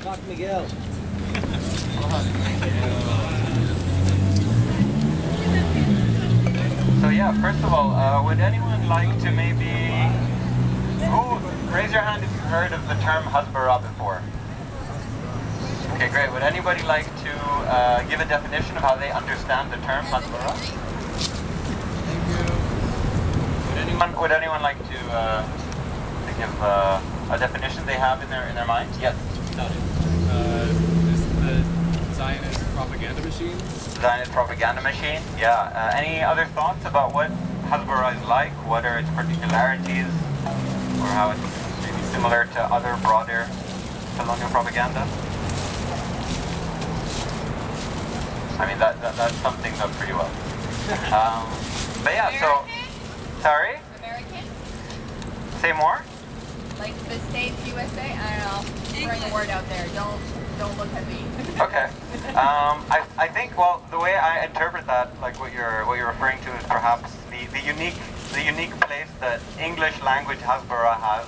Fuck McGill. So yeah, first of all, would anyone like to raise your hand if you've heard of the term Hasbara before? Okay, great. Would anybody like to give a definition of how they understand the term Hasbara? Would anyone like to give a definition they have in their minds? Yes. This is the Zionist propaganda machine. Zionist propaganda machine. Yeah. Any other thoughts about what Hasbara is like? What are its particularities, or how it's maybe similar to other broader colonial propaganda? I mean, that sums things up pretty well. But yeah, so sorry. American? Say more. Like the States, USA? I don't know. Throwing a word out there. Don't look at me. Okay. I think, well, the way I interpret that, like what you're referring to, is perhaps the unique place that English language Hasbara has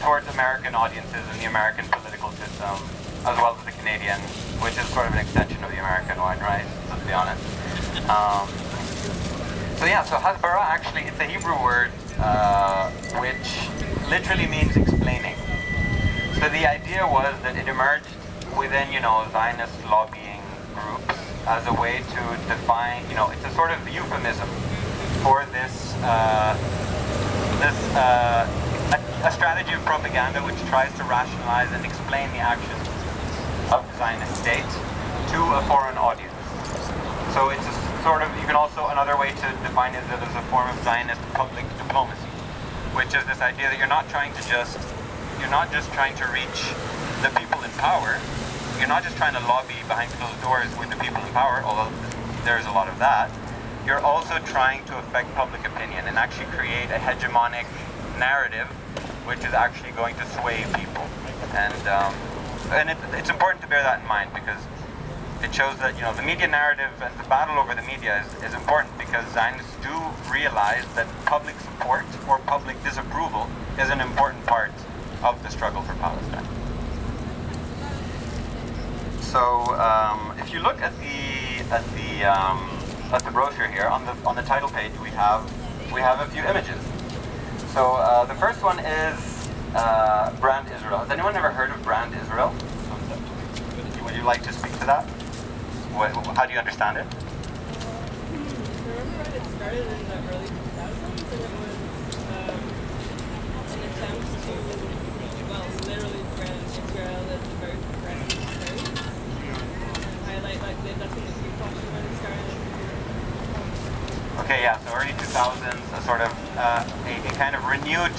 towards American audiences and the American political system, as well as the Canadian, which is sort of an extension of the American one, right? Let's be honest. So yeah, so Hasbara actually, it's a Hebrew word which literally means explaining. So the idea was that it emerged within, Zionist lobbying groups as a way to define, it's a sort of euphemism for this, a strategy of propaganda which tries to rationalize and explain the actions of the Zionist state to a foreign audience. So it's a sort of, you can also, another way to define it as a form of Zionist public diplomacy, which is this idea that you're not just trying to reach the people in power. You're not just trying to lobby behind closed doors with the people in power, although there's a lot of that. You're also trying to affect public opinion and actually create a hegemonic narrative which is actually going to sway people. And it's important to bear that in mind, because it shows that, the media narrative and the battle over the media is important, because Zionists do realize that public support or public disapproval is an important part of the struggle for Palestine. So if you look at the brochure here on the title page, we have a few images. So the first one is Brand Israel. Has anyone ever heard of Brand Israel? Would you like to speak to that? How do you understand it? Remember when it started in the early 2000s, and it was an attempt to, literally brand Israel as a very progressive state, and highlight that's when the kickboxing when it started. Okay, yeah, so early 2000s, a sort of a kind of renewed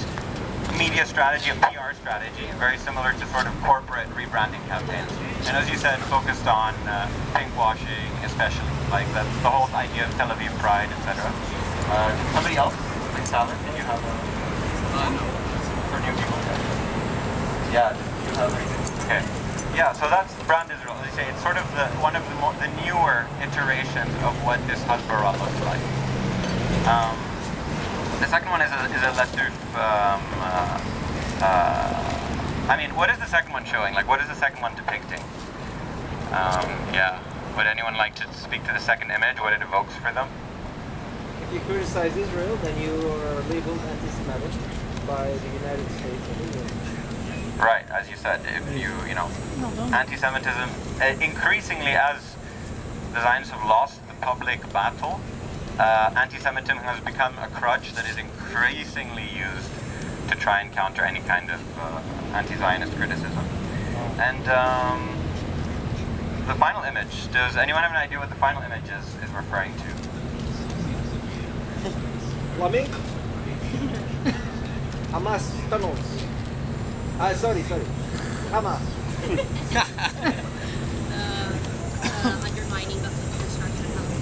media strategy, a PR strategy, very similar to sort of corporate rebranding campaigns. And as you said, focused on pinkwashing, especially. Like that's the whole idea of Tel Aviv pride, etc. Somebody else? Like Salah, did you have No. for new people? Yeah, you have okay. Yeah, so that's Brand Israel. As I say, it's sort of one of the newer iterations of what this Hasbara looks like. The second one is a lesser. What is the second one showing? Like, what is the second one depicting? Yeah. Would anyone like to speak to the second image? What it evokes for them? If you criticize Israel, then you are labeled anti-Semitic by the United States and England. Right, as you said, if anti-Semitism, increasingly as the Zionists have lost the public battle, anti-Semitism has become a crutch that is increasingly used to try and counter any kind of anti-Zionist criticism. And the final image, does anyone have an idea what the final image is referring to? Plumbing? Hamas tunnels. Sorry. Hamas. Undermining the construction house.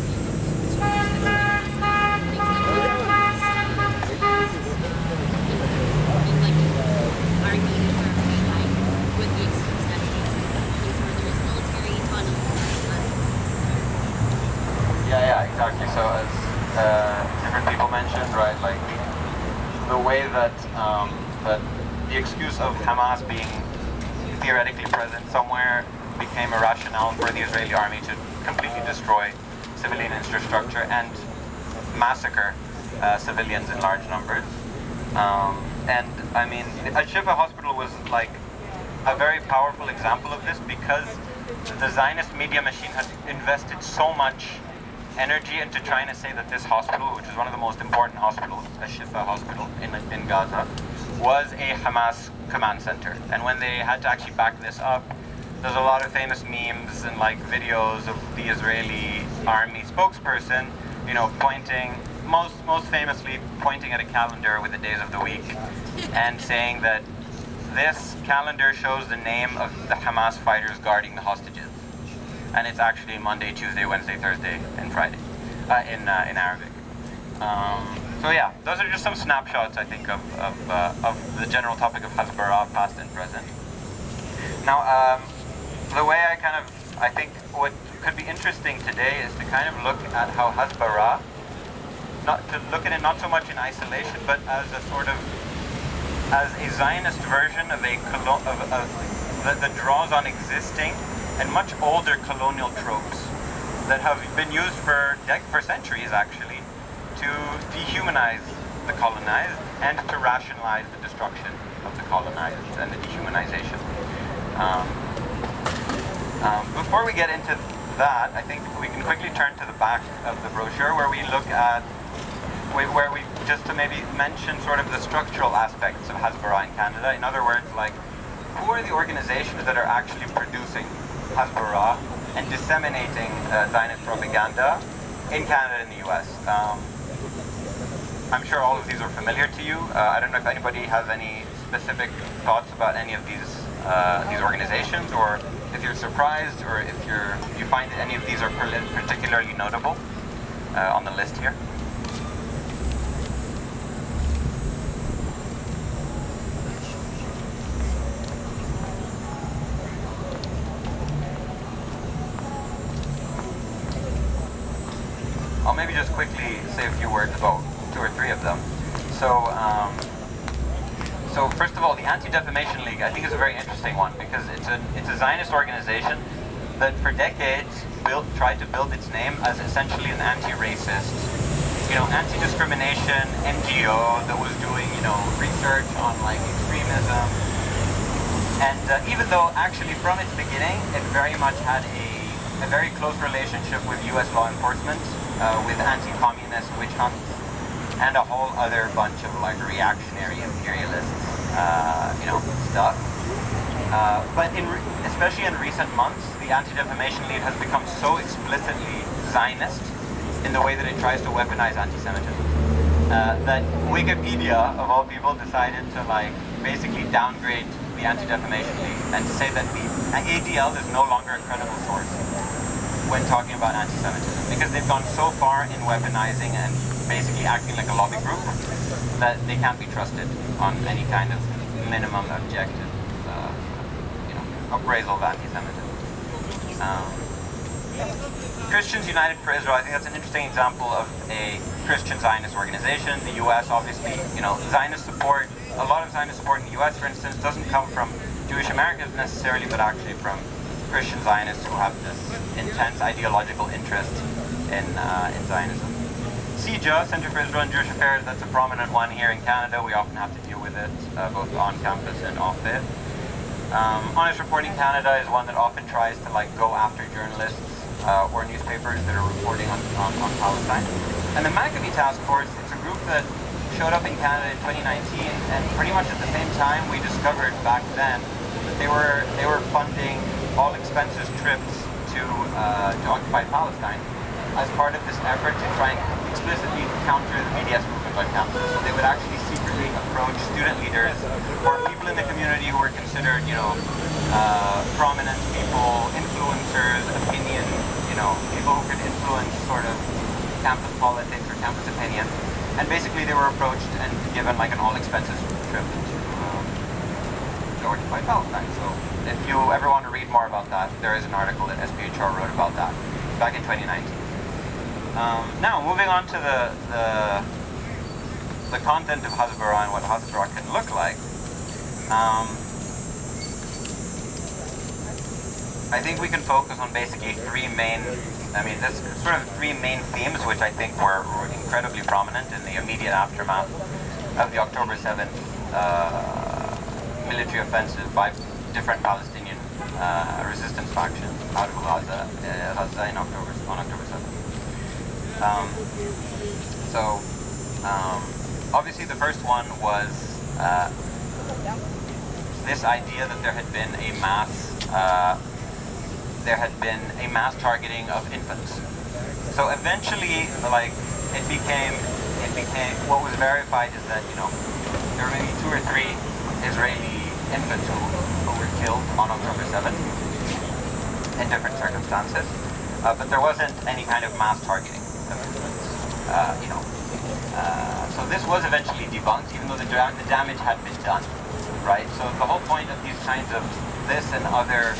Like arguing for free life with the excuse that it is where there is military tunnels. Yeah, exactly. So as different people mentioned, right, like the way that that the excuse of Hamas being theoretically present somewhere became a rationale for the Israeli army to completely destroy civilian infrastructure and massacre civilians in large numbers. And I mean, Al-Shifa Hospital was like a very powerful example of this, because the Zionist media machine had invested so much energy into trying to say that this hospital, which is one of the most important hospitals, Al-Shifa Hospital in Gaza, was a Hamas command center. And when they had to actually back this up, there's a lot of famous memes and like videos of the Israeli army spokesperson, you know, pointing, most famously pointing at a calendar with the days of the week and saying that this calendar shows the name of the Hamas fighters guarding the hostages. And it's actually Monday, Tuesday, Wednesday, Thursday, and Friday in Arabic. So yeah, those are just some snapshots, I think, of the general topic of Hasbara, past and present. Now, the way I think what could be interesting today is to kind of look at how Hasbara, look at it not so much in isolation, but as a sort of, as a Zionist version of that draws on existing and much older colonial tropes that have been used for centuries, actually, to dehumanize the colonized and to rationalize the destruction of the colonized and the dehumanization. Before we get into that, I think we can quickly turn to the back of the brochure, where we look at, where we just to maybe mention sort of the structural aspects of Hasbara in Canada. In other words, like, who are the organizations that are actually producing Hasbara and disseminating Zionist propaganda in Canada and the US? I'm sure all of these are familiar to you. I don't know if anybody has any specific thoughts about any of these organizations, or if you're surprised, or if you find that any of these are particularly notable on the list here. I'll maybe just quickly say a few words about 2 or 3 of them. So first of all, the Anti-Defamation League, I think, is a very interesting one, because it's a Zionist organization that for decades tried to build its name as essentially an anti-racist, anti-discrimination NGO that was doing, research on like extremism. And even though actually from its beginning it very much had a very close relationship with US law enforcement, with anti-communist witch hunts, and a whole other bunch of like reactionary imperialist, stuff. But especially in recent months, the Anti-Defamation League has become so explicitly Zionist in the way that it tries to weaponize anti-Semitism, that Wikipedia, of all people, decided to like basically downgrade the Anti-Defamation League and to say that the ADL is no longer a credible source when talking about anti-Semitism, because they've gone so far in weaponizing and basically acting like a lobby group that they can't be trusted on any kind of minimum objective, appraisal of anti-Semitism. Christians United for Israel, I think that's an interesting example of a Christian Zionist organization. The U.S. obviously, Zionist support, a lot of Zionist support in the U.S., for instance, doesn't come from Jewish Americans necessarily, but actually from Christian Zionists who have this intense ideological interest in Zionism. CJA, Center for Israel and Jewish Affairs, that's a prominent one here in Canada. We often have to deal with it, both on campus and off it. Honest Reporting Canada is one that often tries to go after journalists or newspapers that are reporting on Palestine. And the Maccabee Task Force, it's a group that showed up in Canada in 2019, and pretty much at the same time we discovered back then that they were funding all expenses trips to occupied Palestine as part of this effort to try and explicitly counter the BDS movement on campus. So they would actually secretly approach student leaders or people in the community who were considered, prominent people, influencers, opinion, people who could influence sort of campus politics or campus opinion. And basically they were approached and given an all expenses trip to occupied Palestine. So if you ever want to read more about that, there is an article that SPHR wrote about that back in 2019. Now, moving on to the content of Hasbara and what Hasbara can look like. I think we can focus on basically there's sort of three main themes which I think were incredibly prominent in the immediate aftermath of the October 7th military offensive by different Palestinian resistance factions out of Gaza on October 7th. Obviously the first one was this idea that there had been a mass targeting of infants. So eventually, like, it became what was verified is that, you know, there were maybe 2 or 3 Israeli infants who were killed on October 7th in different circumstances, but there wasn't any kind of mass targeting of infants, so this was eventually debunked, even though the damage had been done, right? So the whole point of these kinds of this and other,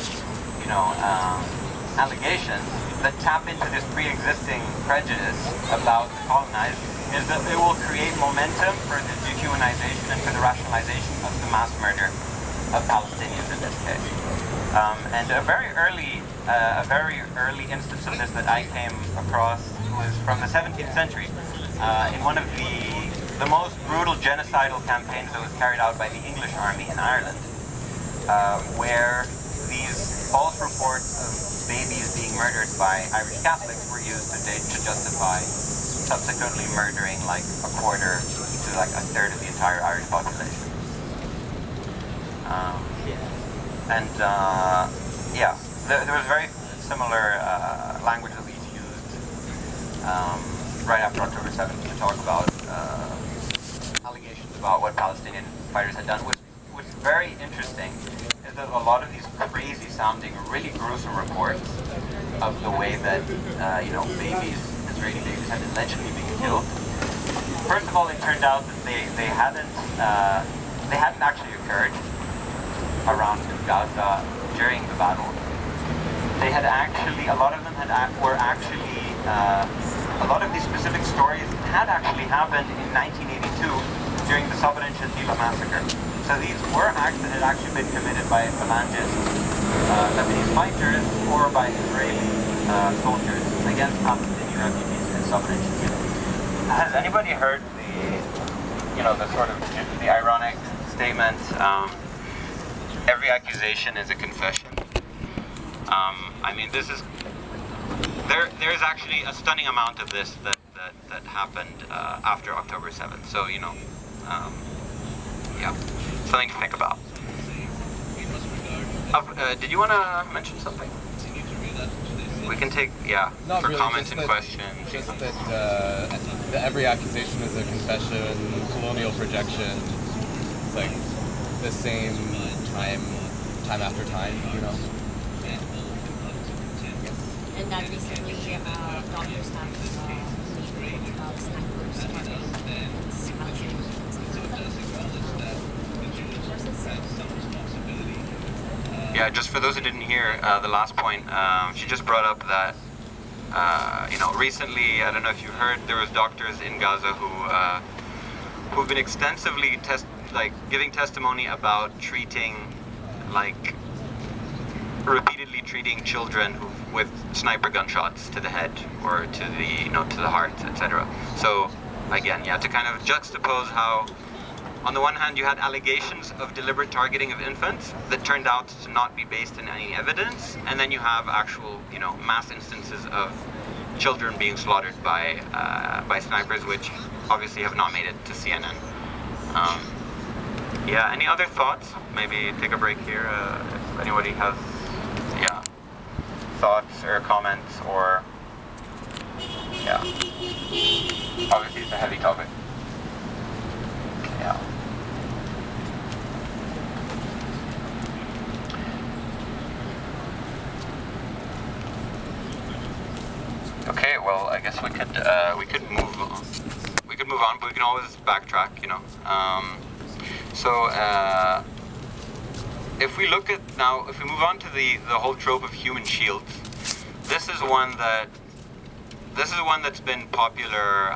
allegations that tap into this pre-existing prejudice about the colonized is that it will create momentum for the dehumanization and for the rationalization of the mass murder of Palestinians in this case. And a very early instance of this that I came across was from the 17th century, in one of the most brutal genocidal campaigns that was carried out by the English army in Ireland, where these false reports of babies being murdered by Irish Catholics were used to justify subsequently murdering like a quarter to like a third of the entire Irish population. There was very similar language that we used right after October 7th to talk about allegations about what Palestinian fighters had done. What's very interesting is that a lot of these crazy sounding, really gruesome reports of the way that Israeli babies had allegedly been killed. First of all, it turned out that they hadn't actually occurred around Gaza during the battle. They had actually, a lot of these specific stories had actually happened in 1982 during the Sabra and Shatila massacre. So these were acts that had actually been committed by Falangist Lebanese fighters or by Israeli soldiers against Palestinian refugees in Sabra and Shatila. Has anybody heard the ironic statement, every accusation is a confession? There's actually a stunning amount of this that happened after October 7th. So, something to think about. Did you want to mention something? We can take, Not for really, comments and that, questions. Just that every accusation is a confession, colonial projection. It's like the same time after time, And that recently, doctors have made about snipers targeting Yeah, just for those who didn't hear the last point, she just brought up that, recently, I don't know if you heard, there was doctors in Gaza who've been extensively giving testimony about repeatedly treating children with sniper gunshots to the head or to the heart, etc. So again, to kind of juxtapose how, on the one hand, you had allegations of deliberate targeting of infants that turned out to not be based in any evidence, and then you have actual, mass instances of children being slaughtered by snipers, which obviously have not made it to CNN. Any other thoughts? Maybe take a break here if anybody has, thoughts or comments or, obviously it's a heavy topic. Okay, well, I guess we could move on. We could move on, but we can always backtrack, if we look at now, if we move on to the whole trope of human shields, this is one that's been popular,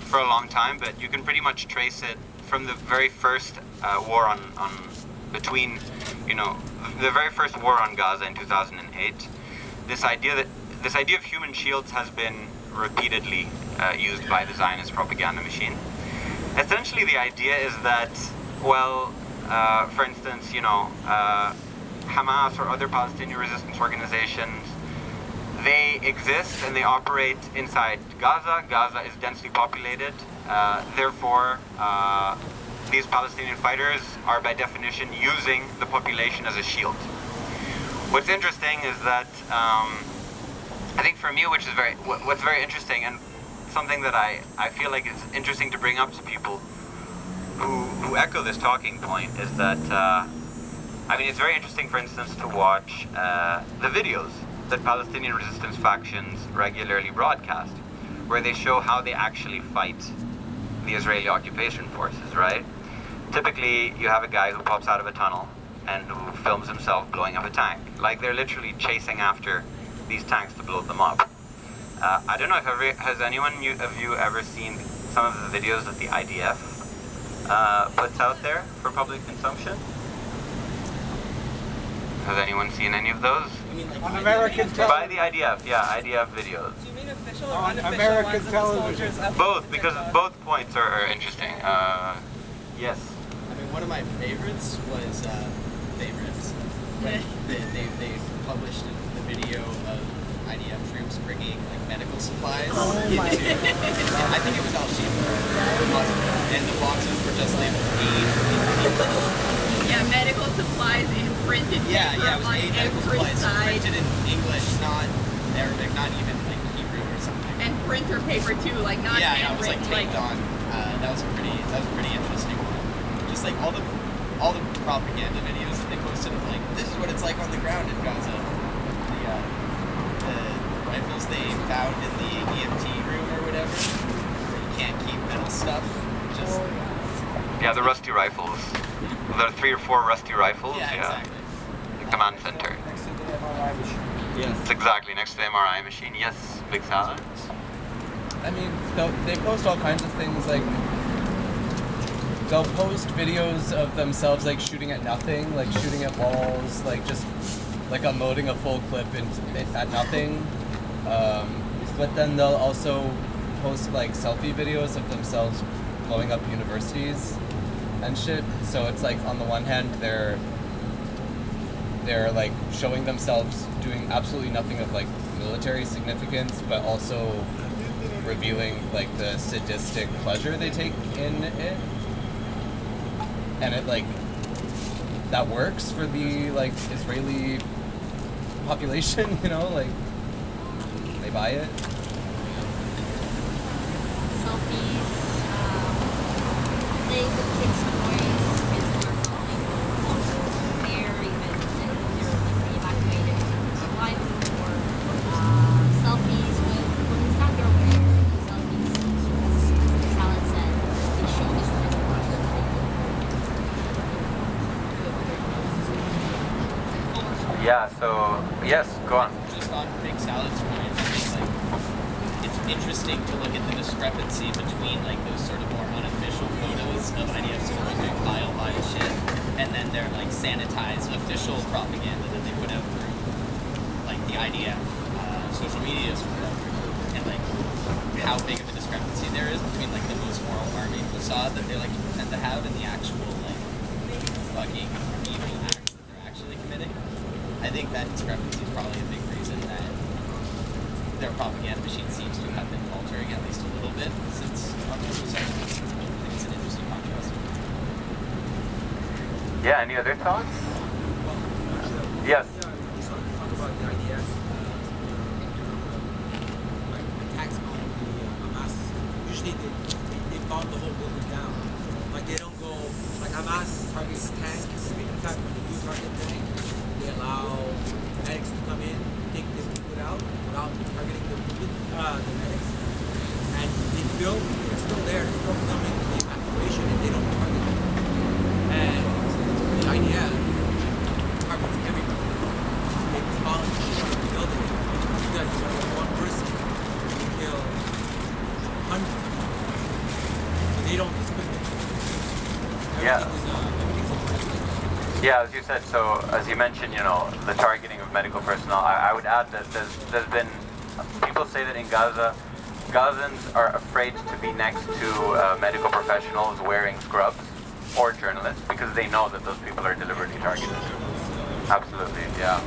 for a long time, but you can pretty much trace it from the very first war between, the very first war on Gaza in 2008, this idea of human shields has been repeatedly used by the Zionist propaganda machine. Essentially, the idea is that, well, for instance, you know, Hamas or other Palestinian resistance organizations, they exist and they operate inside Gaza. Gaza is densely populated. Therefore, these Palestinian fighters are by definition using the population as a shield. What's interesting is that I think for me, what's very interesting and something that I feel like is interesting to bring up to people who echo this talking point is that I mean, it's very interesting, for instance, to watch the videos that Palestinian resistance factions regularly broadcast, where they show how they actually fight the Israeli occupation forces, right? Typically, you have a guy who pops out of a tunnel and who films himself blowing up a tank. Like, they're literally chasing after these tanks to blow them up. I don't know if has anyone of you ever seen some of the videos that the IDF puts out there for public consumption? Has anyone seen any of those? On American By television. the IDF, yeah, IDF videos. Do you mean official or On unofficial American ones that the television. soldiers Both, because both points are interesting. Yes. I mean, one of my favorites was when they published the video of IDF troops bringing like medical supplies into. I think it was Al Shifa, and the boxes were just labeled aid in English. Yeah, medical supplies in printed paper Yeah, it was on aid medical every supplies side. printed in English, not Arabic, not even like Hebrew or something. And printer paper too, like not Yeah, it was like handwritten, taped on. That was a pretty interesting one. Just like all the propaganda videos that they posted of like, this is what it's like on the ground in Gaza. The rifles they found in the EMT room or whatever, where you can't keep metal stuff. Just Yeah, the rusty rifles. There are 3 or 4 rusty rifles. yeah, exactly. The command center. Next to the MRI machine. It's exactly next to the MRI machine. Yes, Big Salad. I mean, they post all kinds of things like they'll post videos of themselves like shooting at nothing, like shooting at walls, like just like unloading a full clip at nothing. But then they'll also post like selfie videos of themselves blowing up universities and shit. So it's like on the one hand they're like showing themselves doing absolutely nothing of like military significance, but also revealing like the sadistic pleasure they take in it. And it like that works for the like Israeli population, you know, like they buy it. Selfies, playing with kids' toys, kids who are falling, they're even they're evacuated survival, or selfies with women's underwear, selfies, as Salad said, they show this as a part Yeah, so, yes, go on. Just on Big Salad's point, it's like it's interesting to look at the discrepancy between like those sort of more unofficial photos of IDF soldiers doing pile shit, and then their like sanitized official propaganda that they put out through like the IDF social media and like how big of a discrepancy there is between like the most moral army facade that they like to pretend to have and the actual like fucking evil acts that they're actually committing. I think that discrepancy is probably a big reason that their propaganda machine seems to have been faltering at least a little bit since October 7th. I think it's an interesting contrast. Yeah, any other thoughts? Yes. Yeah, I just want to talk about the IDF. Like attacks on the Hamas. Usually they bomb the whole building down. Like they don't go, like Hamas targets tanks. In fact, when they do target tanks, they allow medics to come in, take the people out without targeting the medics. And they film, they're still there, they're still filming the evacuation and they don't target them. And the IDF targets everybody. said, so as you mentioned, the targeting of medical personnel, I would add that there's been, people say that in Gaza, Gazans are afraid to be next to medical professionals wearing scrubs or journalists because they know that those people are deliberately targeted. Absolutely, yeah.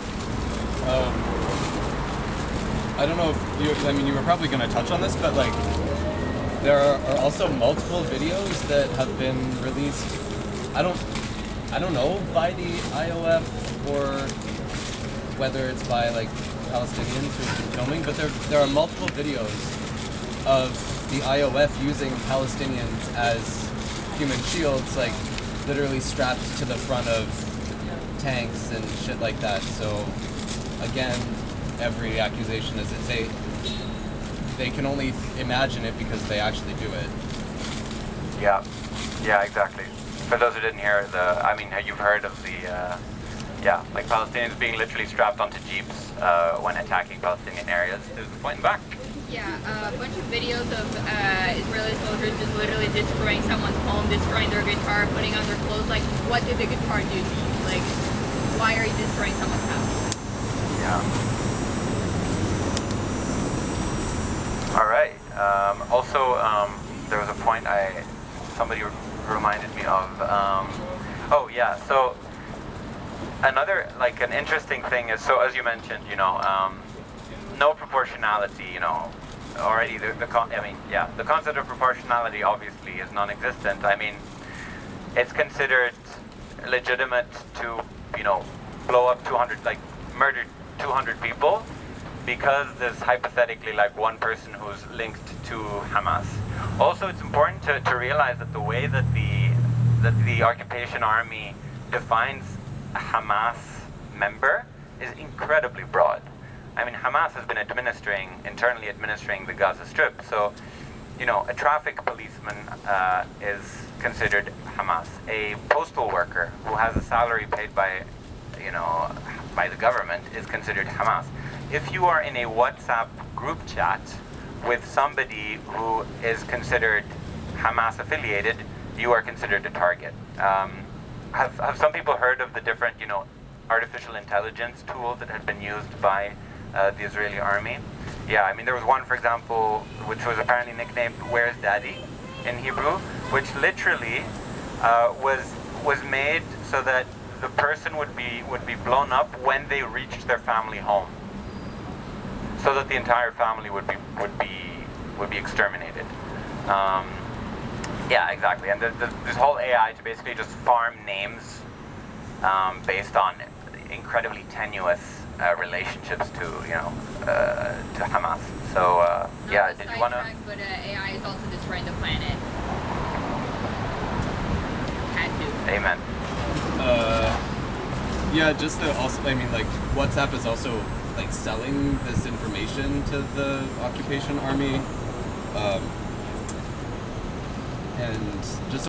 I don't know if you were probably going to touch on this, but like there are also multiple videos that have been released. I don't know by the IOF or whether it's by like Palestinians who've been filming, but there are multiple videos of the IOF using Palestinians as human shields, like literally strapped to the front of tanks and shit like that. So again, every accusation is that they can only imagine it because they actually do it. Yeah, exactly. For those who didn't hear, you've heard of the, like Palestinians being literally strapped onto jeeps when attacking Palestinian areas. There's the point back. Yeah, a bunch of videos of Israeli soldiers just literally destroying someone's home, destroying their guitar, putting on their clothes. Like, what did the guitar do to you? Like, why are you destroying someone's house? Yeah. All right. Also, there was a point somebody reminded me of. So another, like, an interesting thing is, so as you mentioned, no proportionality, already the concept of proportionality obviously is non-existent. I mean, it's considered legitimate to, blow up 200, like, murder 200 people because there's hypothetically like one person who's linked to Hamas. Also, it's important to realize that the way that the occupation army defines a Hamas member is incredibly broad. I mean, Hamas has been internally administering the Gaza Strip. So, a traffic policeman is considered Hamas. A postal worker who has a salary paid by the government is considered Hamas. If you are in a WhatsApp group chat with somebody who is considered Hamas affiliated, you are considered a target. Have some people heard of the different, artificial intelligence tools that had been used by the Israeli army? Yeah, I mean, there was one, for example, which was apparently nicknamed "Where's Daddy" in Hebrew, which literally was made so that the person would be blown up when they reached their family home, so that the entire family would be exterminated. Yeah, exactly. And this whole AI to basically just farm names based on incredibly tenuous relationships to Hamas. So yeah, did you want to? But AI is also destroying the planet. Had to. Amen. Yeah, just like WhatsApp is also like selling this information to the occupation army, and just